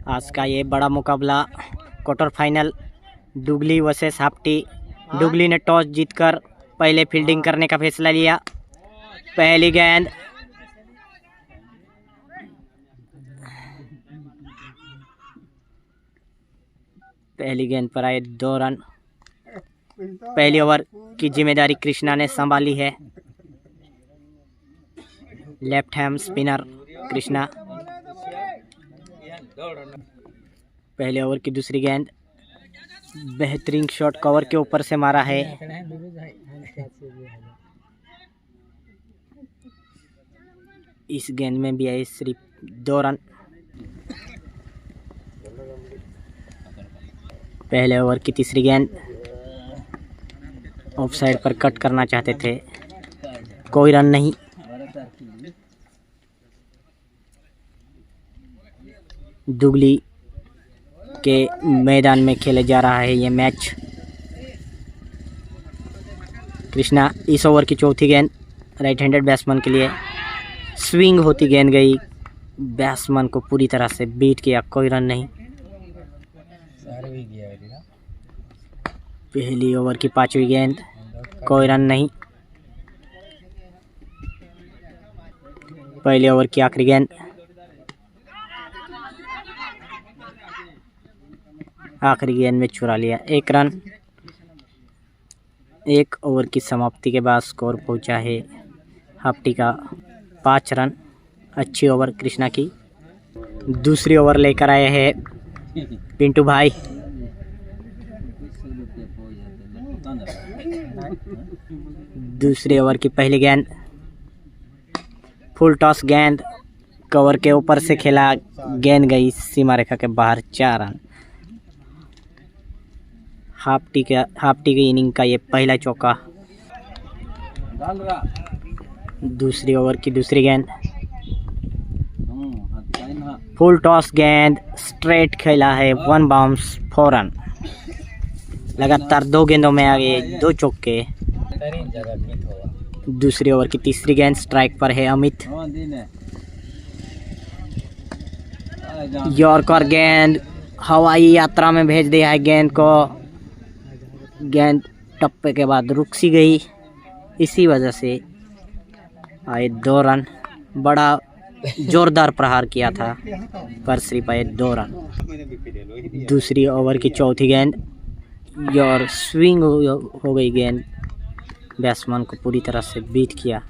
आज का ये बड़ा मुकाबला quarter final Dugli versus हाप्टी। Dugli ने टॉस जीतकर पहले फील्डिंग करने का फैसला लिया। पहली गेंद पर आए 2 रन। पहली ओवर की जिम्मेदारी कृष्णा ने संभाली है। Left hand spinner Krishna. पहले ओवर की दूसरी गेंद, बेहतरीन शॉट कवर के ऊपर से मारा है। इस गेंद में भी आए सिर्फ 2 रन। पहले ओवर की तीसरी गेंद, ऑफ साइड पर कट करना चाहते थे, कोई रन नहीं। दुगली के मैदान में खेले जा रहा है ये मैच। कृष्णा इस ओवर की चौथी गेंद राइट हैंडेड बैट्समैन के लिए स्विंग होती गेंद गई, बैट्समैन को पूरी तरह से बीट किया, कोई रन नहीं। पहली ओवर की 5वीं गेंद, कोई रन नहीं। पहले ओवर की आखिरी गेंद, आखिरी गेंद में चुरा लिया, 1 रन। 1 ओवर की समाप्ति के बाद स्कोर पहुंचा है हाप्टी का 5 रन। अच्छी ओवर कृष्णा की। दूसरी ओवर लेकर आए हैं पिंटू भाई। दूसरी ओवर की पहली गेंद, फुल टॉस गेंद, कवर के ऊपर से खेला, गेंद गई सीमा रेखा के बाहर, 4 रन। हाप्टी की इनिंग का ये पहला चौका। दूसरी ओवर की दूसरी गेंद, फुल टॉस गेंद, स्ट्रेट खेला है, 1 बाउंस, 4 रन। लगातार 2 गेंदों में आ गए 2 चौके। दूसरी ओवर की तीसरी गेंद, स्ट्राइक पर है अमित। यॉर्कर गेंद हवाई यात्रा में भेज दिया है गेंद को। गेंद टप्पे के बाद रुक सी गई, इसी वजह से आए 2 रन। बड़ा जोरदार प्रहार किया था पर सिर्फ आए 2 रन। दूसरी ओवर की चौथी गेंद, और स्विंग हो गई गेंद, बैट्समैन को पूरी तरह से बीट किया।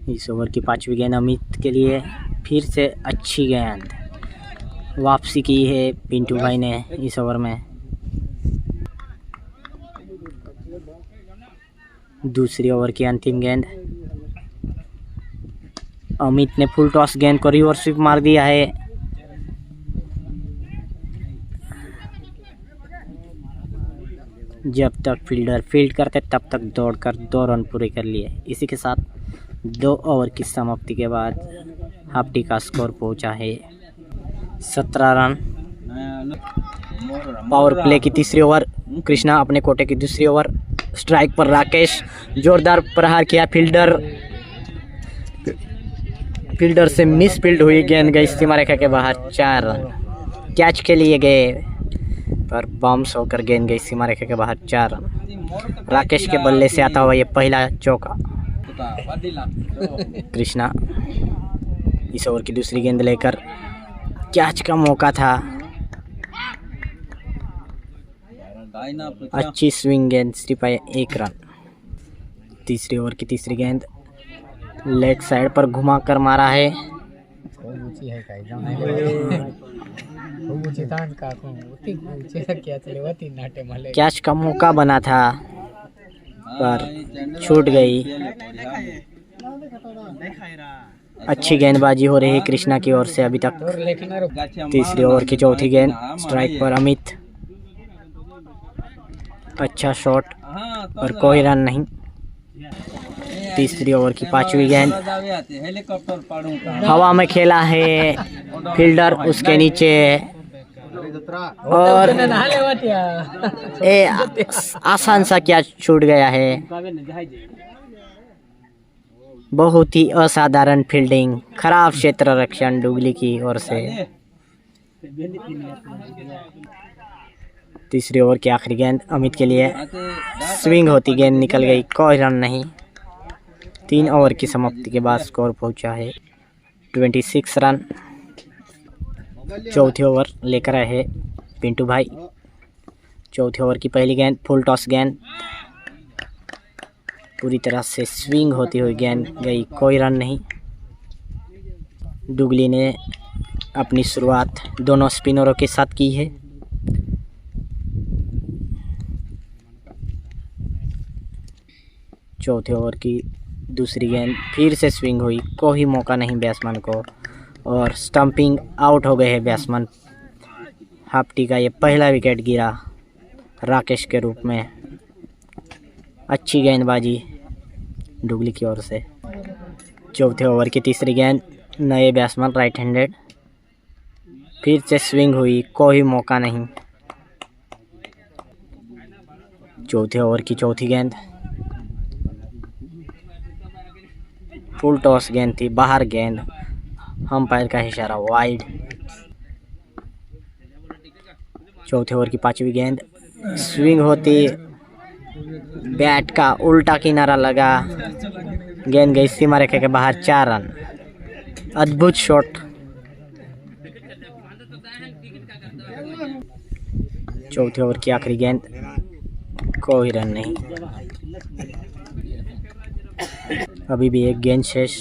इस ओवर की 5वीं गेंद अमित के लिए फिर से अच्छी गेंद, वापसी की है पिंटू भाई ने इस ओवर में। दूसरी ओवर की अंतिम गेंद, अमित ने फुल टॉस गेंद को रिवर्स स्वीप मार दिया है। जब तक फील्डर फील्ड करते तब तक दौड़कर 2 रन पूरे कर लिए। इसी के साथ 2 ओवर की समाप्ति के बाद हाप्टी का स्कोर पहुंचा है 17 रन। पावर प्ले की तीसरी ओवर, कृष्णा अपने कोटे की दूसरी ओवर, स्ट्राइक पर राकेश, जोरदार प्रहार किया, फील्डर से मिस फील्ड हुई, गेंद गई सीमा रेखा के बाहर, 4 रन। कैच के लिए गए पर बाउंस होकर गेंद गई सीमा रेखा के बाहर, 4 रन। राकेश के बल्ले से आता हुआ ये पहला चौका। कृष्णा इस ओवर की दूसरी गेंद लेकर, कैच का मौका था, अच्छी स्विंग गेंद, सिर्फ आए 1 रन। तीसरी ओवर की तीसरी गेंद, लेग साइड पर घुमा कर मारा है। कैच का मौका बना था पर छूट गई। अच्छी गेंदबाजी हो रही है कृष्णा की ओर से अभी तक। तीसरी ओवर की चौथी गेंद, स्ट्राइक पर अमित, अच्छा शॉट पर कोई रन नहीं। तीसरी ओवर की 5वीं गेंद, हवा में खेला है, फील्डर उसके नीचे, और आसान सा क्या छूट गया है। बहुत ही असाधारण फील्डिंग, खराब क्षेत्र रक्षण डुगली की ओर से। तीसरी ओवर की आखिरी गेंद अमित के लिए, स्विंग होती गेंद निकल गई, कोई रन नहीं। 3 ओवर की समाप्ति के बाद स्कोर पहुंचा है 26 रन। चौथी ओवर लेकर आए हैं पिंटू भाई। चौथे ओवर की पहली गेंद फुल टॉस गेंद, पूरी तरह से स्विंग होती हुई गेंद गई, कोई रन नहीं। डुगली ने अपनी शुरुआत दोनों स्पिनरों के साथ की है। चौथे ओवर की दूसरी गेंद फिर से स्विंग हुई, कोई मौका नहीं बैट्समैन को, और स्टंपिंग आउट हो गए हैं बैट्समैन। हाफ्टी का ये पहला विकेट गिरा राकेश के रूप में। अच्छी गेंदबाजी डुगली की ओर से। चौथे ओवर की तीसरी गेंद, नए बैट्समैन राइट हैंडेड, फिर से स्विंग हुई, कोई मौका नहीं। चौथे ओवर की चौथी गेंद फुल टॉस गेंद थी, बाहर गेंद, अंपायर का इशारा वाइड। चौथे ओवर की पांचवी गेंद, स्विंग होती, बैट का उल्टा किनारा लगा, गेंद गई सीमा रेखा के बाहर, 4 रन। अद्भुत शॉट। चौथे ओवर की आखिरी गेंद, कोई रन नहीं। अभी भी एक गेंद शेष।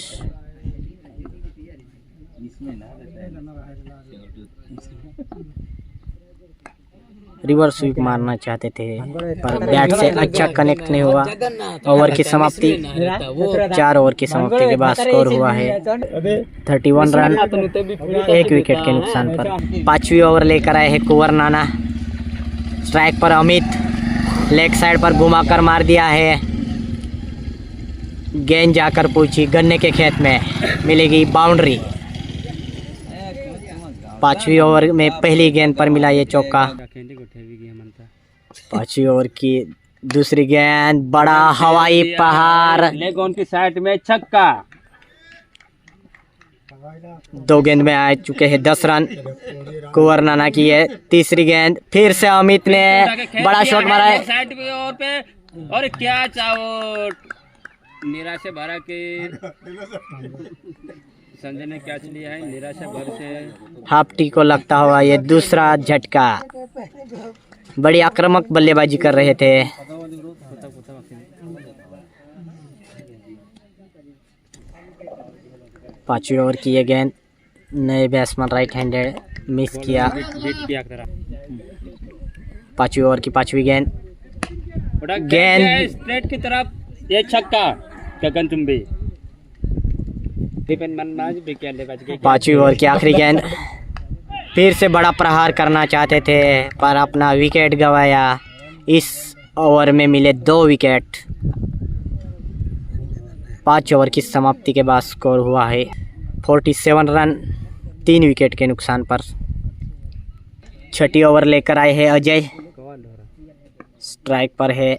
रिवर्स स्वीप मारना चाहते थे पर बैट से अच्छा कनेक्ट नहीं हुआ। ओवर की समाप्ति, 4 ओवर की समाप्ति के बाद स्कोर हुआ है 31 रन, 1 विकेट के नुकसान पर। 5वीं ओवर लेकर आए हैं कुंवर नाना। स्ट्राइक पर अमित, लेग साइड पर घुमाकर मार दिया है, गेंद जाकर पहुंची गन्ने के खेत में, मिलेगी बाउंड्री। 5वीं ओवर में पहली गेंद पर मिला ये चौका। 5वीं ओवर की दूसरी गेंद, बड़ा हवाई पहाड़, लेग ऑन की साइड में छक्का। 2 गेंद में आ चुके हैं 10 रन। कुंवर नाना की है तीसरी गेंद, फिर से अमित ने बड़ा शॉट मारा है साइड पे और क्या चाहो, निराशा भरा के संजय ने कैच लिया है, निराशा भर से। हाफ्टी को लगता हुआ ये दूसरा झटका। बड़ी आक्रामक बल्लेबाजी कर रहे थे। 5वीं ओवर की ये गेंद, नए बैट्समैन राइट हैंडेड, मिस किया। 5वीं ओवर की 5वीं गेंद, स्ट्रेट की तरफ, ये छक्का गगनचुंबी। 5वीं ओवर की आखिरी गेंद, फिर से बड़ा प्रहार करना चाहते थे पर अपना विकेट गंवाया। इस ओवर में मिले 2 विकेट। 5 ओवर की समाप्ति के बाद स्कोर हुआ है 47 रन, 3 विकेट के नुकसान पर। 6ठी ओवर लेकर आए हैं अजय। स्ट्राइक पर है,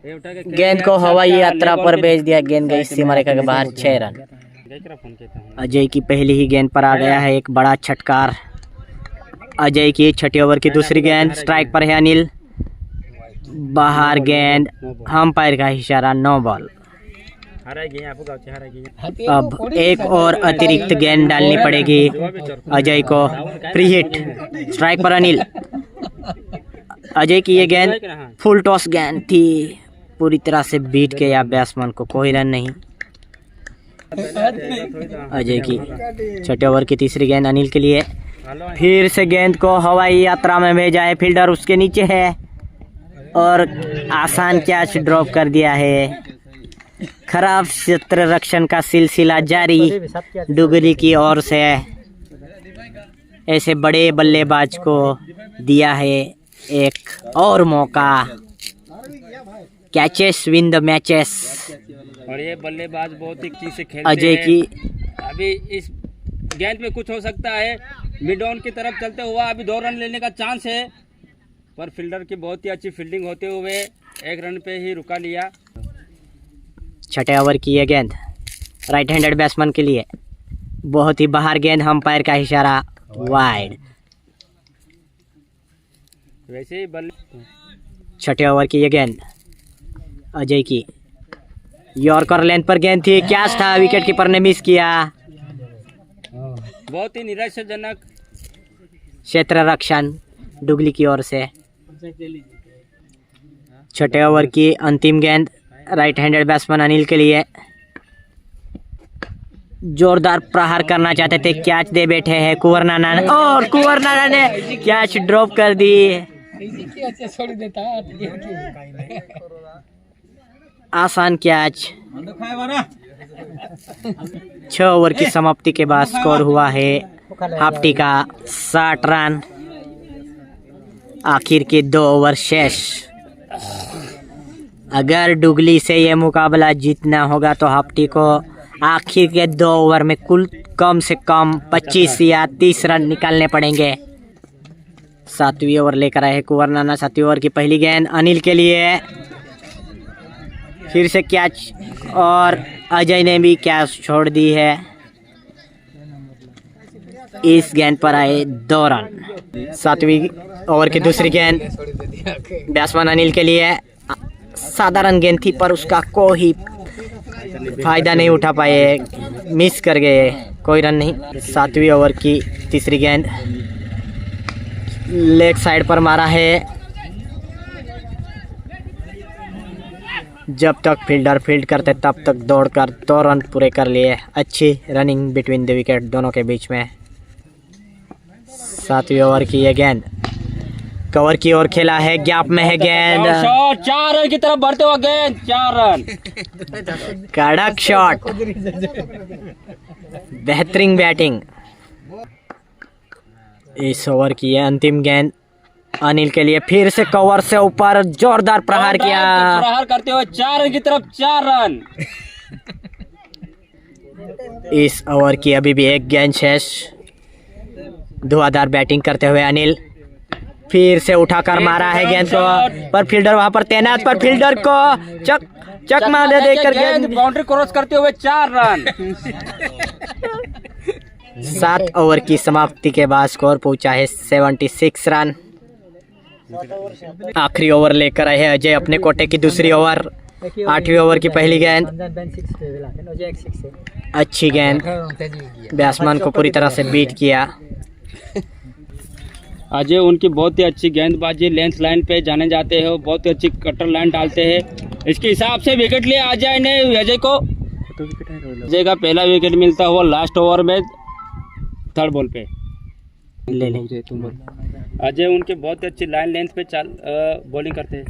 गेंद को हवाई यात्रा पर भेज दिया, गेंद गई सीमा रेखा के बाहर, 6 रन। अजय की पहली ही गेंद पर आ गया है एक बड़ा छटकार। अजय की 6ठी ओवर की दूसरी गेंद, स्ट्राइक पर है अनिल, बाहर गेंद, अंपायर का इशारा, नो बॉल। अब एक और अतिरिक्त गेंद डालनी पड़ेगी अजय को। फ्री हिट, स्ट्राइक पर अनिल। अजय की ये गेंद फुल टॉस गेंद थी, पूरी तरह से बीट के या बैट्समैन को, कोई रन नहीं। अजय की 6ठे ओवर की तीसरी गेंद अनिल के लिए, फिर से गेंद को हवाई यात्रा में भेजा है, फील्डर उसके नीचे है और आसान कैच ड्रॉप कर दिया है। खराब क्षेत्र रक्षण का सिलसिला जारी डुगली की ओर से। ऐसे बड़े बल्लेबाज को दिया है एक और मौका। Catches win the matches. और ये बल्लेबाज बहुत ही चीज से खेलते अजय हैं। की अभी इस गेंद में कुछ हो सकता है, मिड ऑन की तरफ चलते हुआ अभी 2 रन लेने का चांस है, पर फील्डर की बहुत ही अच्छी फील्डिंग होते हुए 1 रन पे ही रुका लिया। छठे ओवर की ये गेंद राइट हैंडेड बैट्समैन के लिए, बहुत ही बाहर गेंद, अंपायर का इशारा वाइड। वैसे ही बल्ले छठे ओवर की ये गेंद अजय की, यॉर्कर लेंथ पर गेंद थी, कैच था, विकेट कीपर ने मिस किया। बहुत ही निराशाजनक क्षेत्र रक्षण डुगली की ओर से। छठे ओवर की अंतिम गेंद राइट हैंडेड बैट्समैन अनिल के लिए, जोरदार प्रहार करना चाहते थे, कैच दे बैठे हैं कुंवर नाना, और कुंवर नाना ने कैच ड्रॉप कर दी। आसान कैच। 6 ओवर की समाप्ति के बाद स्कोर हुआ है हाफ्टी का 60 रन। आखिर के 2 ओवर शेष। अगर डुगली से ये मुकाबला जीतना होगा तो हाफ्टी को आखिर के 2 ओवर में कुल कम से कम 25 या 30 रन निकालने पड़ेंगे। 7वीं ओवर लेकर आए हैं कुंवर नाना। 7वीं ओवर की पहली गेंद अनिल के लिए, फिर से कैच, और अजय ने भी कैच छोड़ दी है। इस गेंद पर आए 2 रन। 7वीं ओवर की दूसरी गेंद बैट्समैन अनिल के लिए, साधारण गेंद थी पर उसका कोई फायदा नहीं उठा पाए, मिस कर गए, कोई रन नहीं। 7वीं ओवर की तीसरी गेंद लेग साइड पर मारा है। जब तक फील्डर फील्ड करते तब तक दौड़कर 2 रन पूरे कर लिए। अच्छी रनिंग बिटवीन द विकेट दोनों के बीच में। 7वीं ओवर की ये गेंद कवर की ओर खेला है, गैप में है गेंद, 4 रन की तरफ बढ़ते हुए गेंद, 4 रन। कड़क शॉट, बेहतरीन बैटिंग। इस ओवर की ये अंतिम गेंद अनिल के लिए, फिर से कवर से ऊपर जोरदार प्रहार किया, प्रहार करते हुए 4 रन की तरफ 4 रन। इस ओवर की अभी भी एक गेंद शेष। धुआंधार बैटिंग करते हुए अनिल, फिर से उठाकर मारा है गेंद को, पर फील्डर वहां पर तैनात, पर फील्डर को चकमा दे देकर गेंद बाउंड्री क्रॉस करते हुए 4 रन। 7 ओवर की समाप्ति के बाद स्कोर पहुंचा है 76 रन। आखिरी ओवर लेकर आए हैं अजय अपने कोटे की दूसरी ओवर। 8वीं ओवर की पहली गेंद, अच्छी गेंद, बैट्समैन को पूरी तरह से बीट किया। अजय उनकी बहुत ही अच्छी गेंदबाजी, लेंथ लाइन पे जाने जाते हैं, बहुत ही अच्छी कटर लाइन डालते हैं। इसके हिसाब से विकेट लिया अजय ने। अजय को अजय का पहला विकेट मिलता हुआ लास्ट ओवर में 3rd बॉल पे ले ले। अजय उनके बहुत ही अच्छी लाइन लेंथ पे बॉलिंग करते हैं।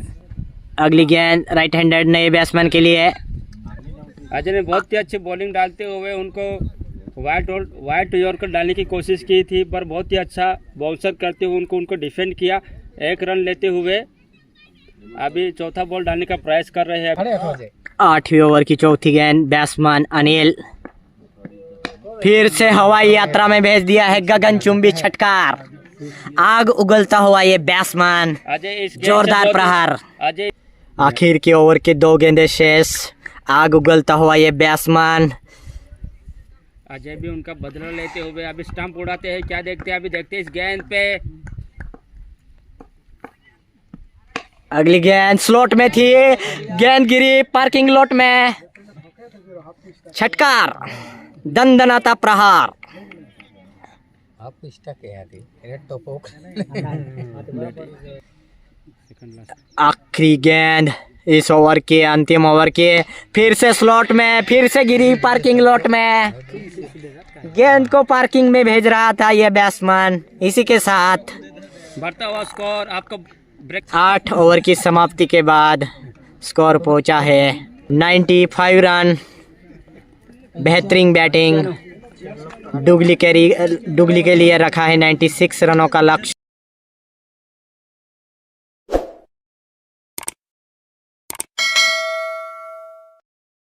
अगली गेंद राइट हैंडेड नए बैट्समैन के लिए, अजय ने बहुत ही अच्छी बॉलिंग डालते हुए उनको वाइट यॉर्कर डालने की कोशिश की थी, पर बहुत ही अच्छा बाउंसर करते हुए उनको डिफेंड किया। 1 रन लेते हुए अभी चौथा बॉल डालने का प्रयास कर रहे हैं। 8वीं ओवर की चौथी गेंद बैट्समैन अनिल, फिर से हवाई यात्रा में भेज दिया है गगनचुंबी छटकार। आग उगलता हुआ ये बैट्समैन, अजय जोरदार प्रहार। अजय आखिर के ओवर के 2 गेंदें शेष। आग उगलता हुआ ये बैट्समैन, अजय भी उनका बदला लेते हुए अभी स्टंप उड़ाते हैं। क्या देखते हैं, अभी देखते हैं इस गेंद पे। अगली गेंद स्लॉट में थी, गेंद गिरी पार्किंग लॉट में, छटकार, दंदनाता प्रहार। आखिरी गेंद इस ओवर के, अंतिम ओवर के, फिर से स्लॉट में, फिर से गिरी पार्किंग लॉट में। गेंद को पार्किंग में भेज रहा था यह बैट्समैन। इसी के साथ बढ़ता हुआ स्कोर आपका ब्रेक। 8 ओवर की समाप्ति के बाद स्कोर पहुंचा है 95 रन। बेहतरीन बैटिंग। डुगली के लिए रखा है 96 रनों का लक्ष्य।